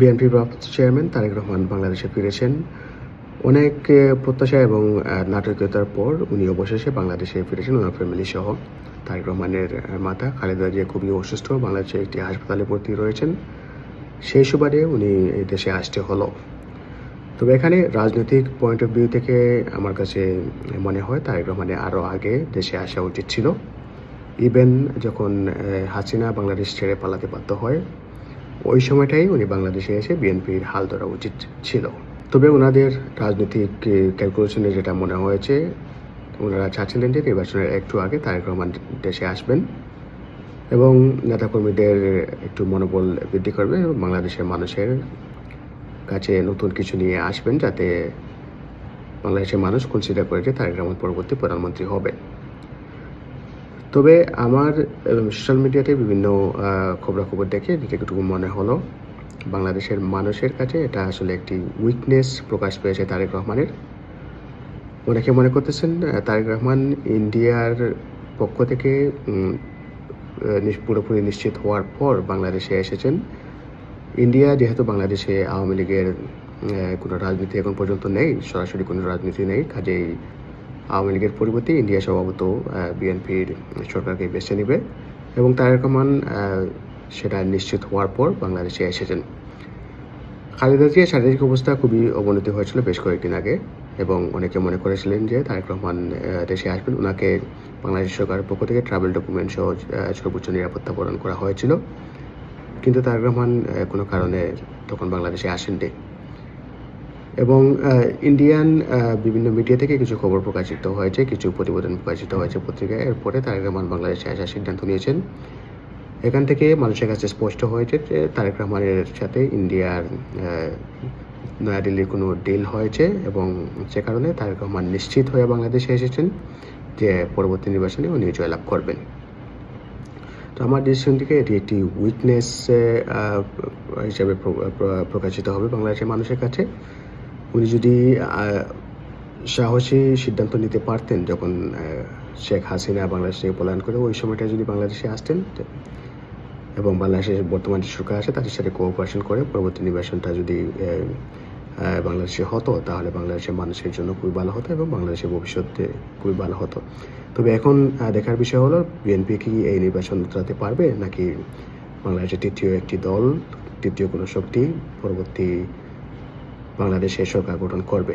বিএনপির ভারপ্রাপ্ত চেয়ারম্যান তারেক রহমান বাংলাদেশে ফিরেছেন। অনেক প্রত্যাশা এবং নাটকীয়তার পর উনি অবশেষে বাংলাদেশে ফিরেছেন ওনার ফ্যামিলি সহ। তারেক রহমানের মাতা খালেদা জিয়া খুবই অসুস্থ, বাংলাদেশে একটি হাসপাতালে ভর্তি রয়েছেন। সেই সুবাদে উনি এই দেশে আসতে হলো। তবে এখানে রাজনৈতিক পয়েন্ট অফ ভিউ থেকে আমার কাছে মনে হয় তারেক রহমানের আরও আগে দেশে আসা উচিত ছিল। ইভেন যখন হাসিনা বাংলাদেশ ছেড়ে পালাতে বাধ্য হয়, ওই সময়টাই উনি বাংলাদেশে এসে বিএনপির হাল ধরা উচিত ছিল। তবে ওনাদের রাজনৈতিক ক্যালকুলেশনে যেটা মনে হয়েছে, ওনারা চাচ্ছিলেন যে নির্বাচনের একটু আগে তারেক রহমান দেশে আসবেন এবং নেতাকর্মীদের একটু মনোবল বৃদ্ধি করবে এবং বাংলাদেশের মানুষের কাছে নতুন কিছু নিয়ে আসবেন, যাতে বাংলাদেশের মানুষ কনসিডার করে যে তারেক রহমান পরবর্তী প্রধানমন্ত্রী হবেন। তবে আমার সোশ্যাল মিডিয়াতে বিভিন্ন খবরাখবর দেখে যেটুকু মনে হলো, বাংলাদেশের মানুষের কাছে এটা আসলে একটি উইকনেস প্রকাশ পেয়েছে তারেক রহমানের। অনেকে মনে করতেছেন তারেক রহমান ইন্ডিয়ার পক্ষ থেকে পুরোপুরি নিশ্চিত হওয়ার পর বাংলাদেশে এসেছেন। ইন্ডিয়া যেহেতু বাংলাদেশে আওয়ামী লীগের কোনো রাজনীতি এখন পর্যন্ত নেই, সরাসরি কোনো রাজনীতি নেই, কাজেই আওয়ামী লীগের পরিবর্তে ইন্ডিয়া স্বভাবত বিএনপির সরকারকে বেছে নেবে এবং তারেক রহমান সেটা নিশ্চিত হওয়ার পর বাংলাদেশে এসেছেন। খালেদা জিয়ার শারীরিক অবস্থা খুবই অবনতি হয়েছিল বেশ কয়েকদিন আগে এবং অনেকে মনে করেছিলেন যে তারেক রহমান দেশে আসবেন। ওনাকে বাংলাদেশ সরকারের পক্ষ থেকে ট্রাভেল ডকুমেন্ট সহ সর্বোচ্চ নিরাপত্তা প্রদান করা হয়েছিল, কিন্তু তারেক রহমান কোনো কারণে তখন বাংলাদেশে আসেননি এবং ইন্ডিয়ান বিভিন্ন মিডিয়া থেকে কিছু খবর প্রকাশিত হয়েছে, কিছু প্রতিবেদন প্রকাশিত হয়েছে পত্রিকায়। এরপরে তারেক রহমান বাংলাদেশে আসার সিদ্ধান্ত নিয়েছেন। এখান থেকে মানুষের কাছে স্পষ্ট হয়েছে যে তারেক রহমানের সাথে ইন্ডিয়ার নয়াদিল্লির কোনো ডিল হয়েছে এবং সে কারণে তারেক রহমান নিশ্চিত হয়ে বাংলাদেশে এসেছেন যে পরবর্তী নির্বাচনে উনি জয়লাভ করবেন। তো আমার ডিসিশন থেকে এটি একটি উইকনেস হিসাবে প্রকাশিত হবে বাংলাদেশের মানুষের কাছে। উনি যদি সাহসী সিদ্ধান্ত নিতে পারতেন, যখন শেখ হাসিনা বাংলাদেশ থেকে পলায়ন করে ওই সময়টা যদি বাংলাদেশে আসতেন এবং বাংলাদেশের বর্তমান যে সরকার আছে তাদের সাথে কোঅপারেশন করে পরবর্তী নির্বাচনটা যদি বাংলাদেশে হতো, তাহলে বাংলাদেশের মানুষের জন্য খুবই ভালো হতো এবং বাংলাদেশের ভবিষ্যতে খুবই ভালো হতো। তবে এখন দেখার বিষয় হলো বিএনপি কি এই নির্বাচন উতরাতে পারবে, নাকি বাংলাদেশের তৃতীয় একটি দল, তৃতীয় কোনো শক্তি পরবর্তী বাংলাদেশে সরকার গঠন করবে।